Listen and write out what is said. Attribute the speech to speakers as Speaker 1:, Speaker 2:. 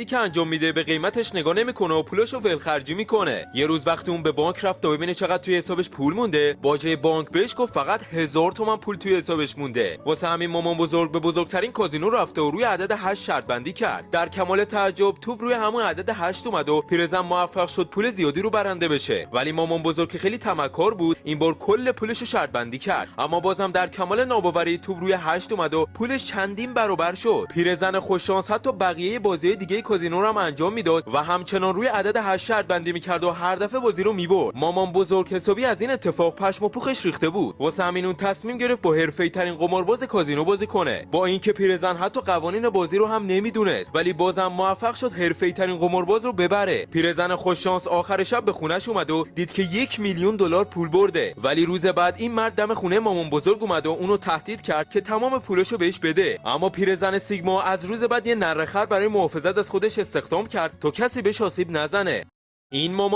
Speaker 1: که انجام میده به قیمتش نگاه نمیکنه و پولشو ولخرجی میکنه. یه روز وقتی اون به بانک رفت تا ببینه چقدر توی حسابش پول مونده، باجه بانک بهش گفت فقط 1000 تومان پول توی حسابش مونده. واسه همین مامان بزرگ به بزرگترین کازینو رفته و روی عدد 8 شرط بندی کرد. در کمال تعجب توپ روی همون عدد 8 اومد و پیرزن موفق شد پول زیادی رو برنده بشه. ولی مامان بزرگ که خیلی طمعکار بود، این بار کل پولشو شرط بندی کرد. اما بازم در کمال ناباوری توپ روی 8 اومد و پولش چندین برابر شد. پیرزن خوششانس حتی بقیه بازی دیگه کازینو رو هم انجام میداد و همچنان روی عدد 8 شرط بندی میکرد و هر دفعه بازی رو میبرد. مامان بزرگ حسابی از این اتفاق پشم و پوخش ریخته بود. واسه همین اون تصمیم گرفت با حرفه‌ای ترین قمارباز کازینو بازی کنه. با اینکه پیرزن حتی قوانین بازی رو هم نمیدونست، ولی بازم موفق شد حرفه‌ای ترین قمارباز رو ببره. پیرزن خوششانس آخر شب به خونش اومد و دید که 1 میلیون دلار پول برده. ولی روز بعد این مرد دم خونه مامان بزرگ اومد و اونو تهدید کرد که تمام پولشو بهش بده. اما پیرزن سیگما از روز بعد یه نره‌خر برای محافظت از خودش استخدام کرد تا کسی بهش آسیب نزنه. این مامان